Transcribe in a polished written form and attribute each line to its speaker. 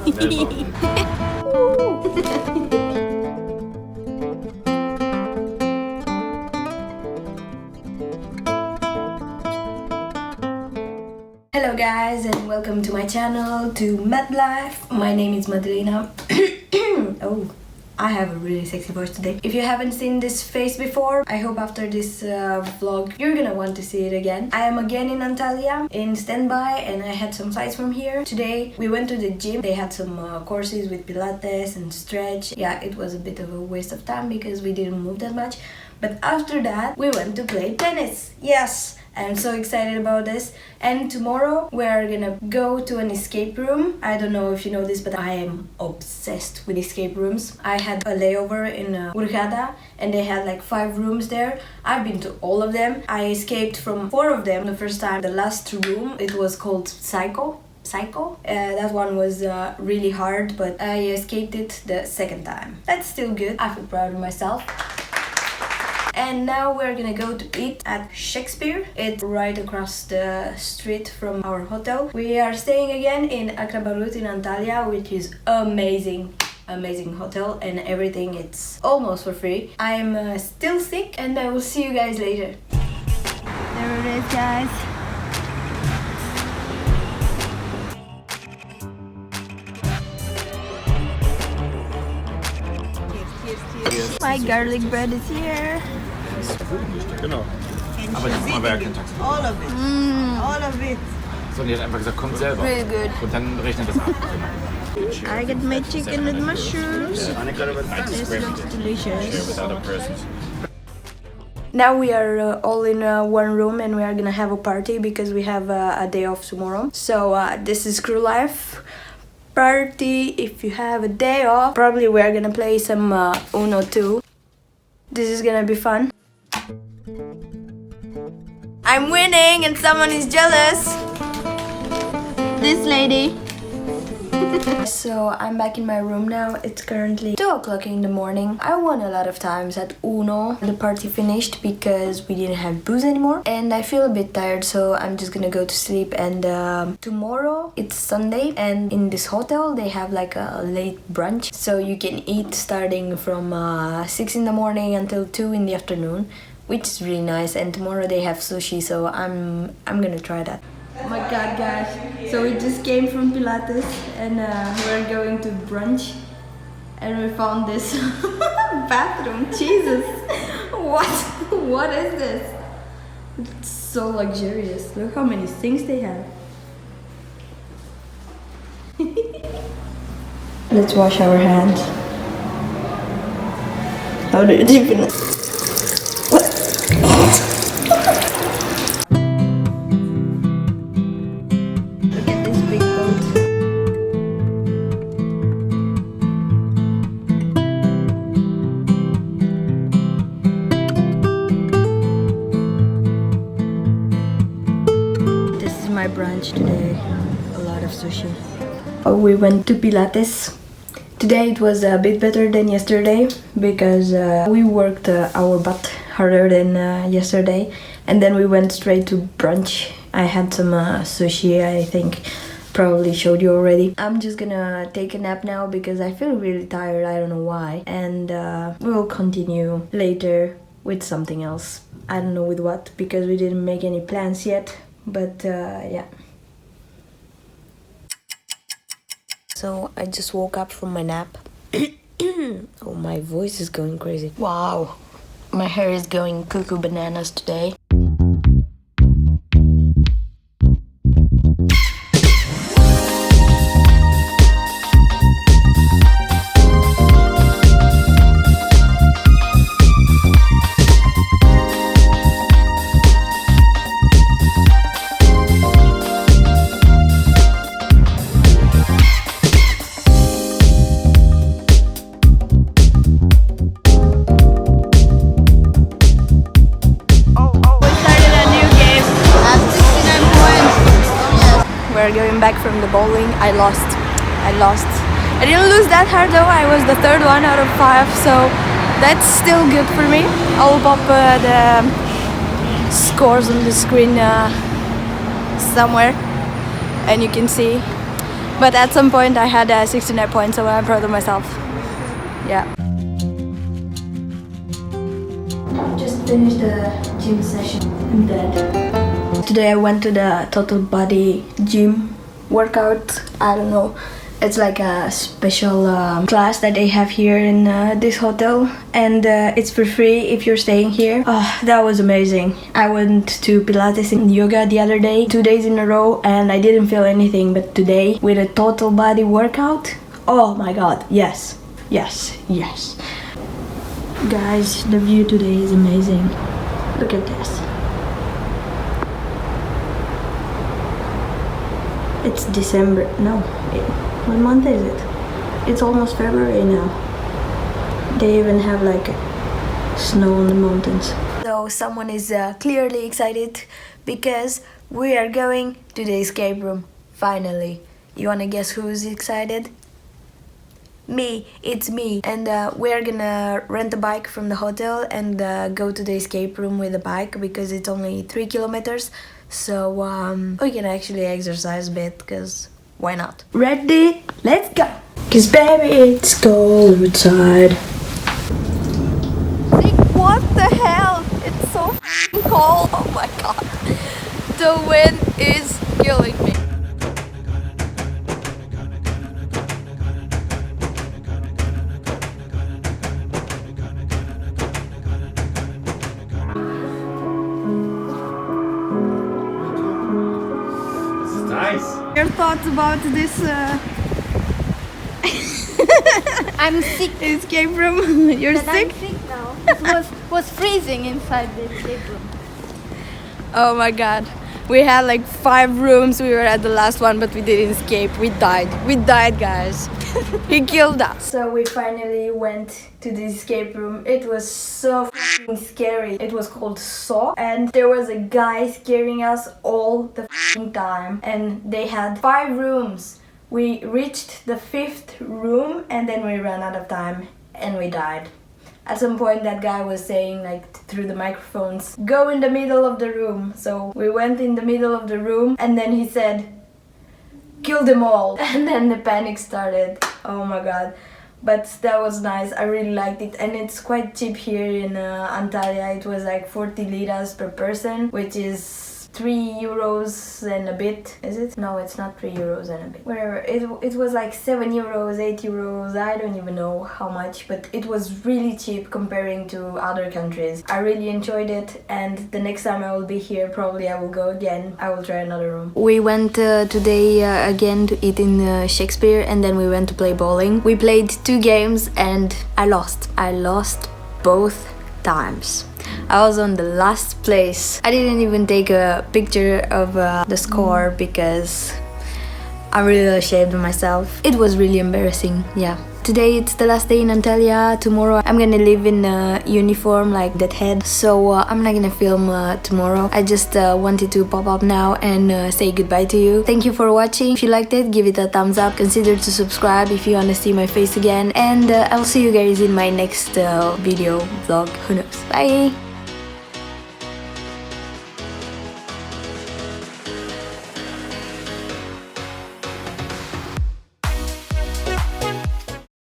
Speaker 1: Hello guys and welcome to my channel, to MadLife. My name is Madalena. Oh, I have a really sexy voice today. If you haven't seen this face before, I hope after this vlog you're gonna want to see it again. I am again in Antalya in standby and I had some flights from here. Today we went to the gym. They had some courses with Pilates and stretch. Yeah, it was a bit of a waste of time because we didn't move that much. But after that we went to play tennis. Yes! I'm so excited about this. And tomorrow we are gonna go to an escape room. I don't know if you know this, but I am obsessed with escape rooms. I had a layover in Urgada and they had like 5 rooms there. I've been to all of them. I escaped from 4 of them the first time. The last room, it was called Psycho. That one was really hard, but I escaped it the second time. That's still good. I feel proud of myself. And now we're gonna go to eat at Shakespeare. It's right across the street from our hotel. We are staying again in Akrabarut in Antalya, which is amazing hotel, and everything it's almost for free. I'm still sick and I will see you guys later. There it is, guys. My garlic bread is here.
Speaker 2: Genau. Aber die Mama wäre kein Taxi.
Speaker 3: All of it. All of it.
Speaker 2: So, die hat einfach gesagt, kommt selber.
Speaker 1: Really good.
Speaker 2: Und dann rechnet das ab.
Speaker 1: I get my chicken with mushrooms. This looks delicious. Now we are all in one room and we are gonna have a party because we have a day off tomorrow. So this is crew life. Party if you have a day off. Probably we're gonna play some Uno too. This is gonna be fun. I'm winning and someone is jealous. This lady. So I'm back in my room now. It's currently 2 o'clock in the morning. I won a lot of times at Uno. The party finished because we didn't have booze anymore and I feel a bit tired, so I'm just gonna go to sleep. And tomorrow it's Sunday and in this hotel they have like a late brunch, so you can eat starting from 6 in the morning until 2 in the afternoon, which is really nice. And tomorrow they have sushi, so I'm gonna try that. Oh my god, guys, so we just came from Pilates and we're going to brunch and we found this bathroom. Jesus, what is this? It's so luxurious. Look how many sinks they have. Let's wash our hands. How do you even... My brunch today, a lot of sushi. We went to Pilates. Today it was a bit better than yesterday because we worked our butt harder than yesterday, and then we went straight to brunch. I had some sushi, I think probably showed you already. I'm just gonna take a nap now because I feel really tired, I don't know why, and we will continue later with something else. I don't know with what because we didn't make any plans yet. But yeah. So I just woke up from my nap. Oh, my voice is going crazy. Wow, my hair is going cuckoo bananas today. We're going back from the bowling. I lost. I didn't lose that hard though. I was the 3rd one out of 5, so that's still good for me. I'll pop the scores on the screen somewhere and you can see. But at some point I had 69 points, so I'm proud of myself. Yeah. Just finished the gym session. I'm dead. Today I went to the total body gym workout. I don't know. It's like a special class that they have here in this hotel, and it's for free if you're staying here. Oh, that was amazing. I went to Pilates and yoga the other day, 2 days in a row, and I didn't feel anything. But today, with a total body workout, oh my god, yes, yes, yes. Guys, the view today is amazing. Look at this. It's December. No, what month is it? It's almost February now. They even have like snow on the mountains. So someone is clearly excited because we are going to the escape room. Finally. You wanna guess who's excited? Me, it's me. And we're gonna rent a bike from the hotel and go to the escape room with a bike because it's only 3 kilometers. So we can actually exercise a bit, because why not? Ready? Let's go! Cause baby, it's cold outside.
Speaker 4: Like, what the hell? It's so cold. Oh my god. The wind is killing me. Your thoughts about this
Speaker 5: I'm sick.
Speaker 4: escape room? You're
Speaker 5: But
Speaker 4: sick?
Speaker 5: I'm sick now. It was freezing inside the escape room.
Speaker 4: Oh my god. We had like 5 rooms. We were at the last one, but we didn't escape. We died. We died, guys. He killed us.
Speaker 1: So we finally went to the escape room. It was so fucking scary. It was called Saw, and there was a guy scaring us all the fucking time. And they had 5 rooms. We reached the 5th room and then we ran out of time and we died. At some point that guy was saying, like, through the microphones, go in the middle of the room. So we went in the middle of the room and then he said, kill them all. And then the panic started. Oh my god. But that was nice. I really liked it, and it's quite cheap here in Antalya. It was like 40 liras per person, which is 3 euros and a bit. Is it? No, it's not 3 euros and a bit. Whatever. It was like 7 euros, 8 euros. I don't even know how much, but it was really cheap comparing to other countries. I really enjoyed it, and the next time I will be here, probably I will go again. I will try another room. We went today again to eat in Shakespeare, and then we went to play bowling. We played 2 games and I lost. I lost both times. I was on the last place. I didn't even take a picture of the score because I'm really ashamed of myself. It was really embarrassing, yeah. Today it's the last day in Antalya. Tomorrow I'm gonna live in a uniform like that head, so I'm not gonna film tomorrow. I just wanted to pop up now and say goodbye to you. Thank you for watching. If you liked it, give it a thumbs up. Consider to subscribe if you wanna see my face again, and I'll see you guys in my next video vlog. Who knows? Bye!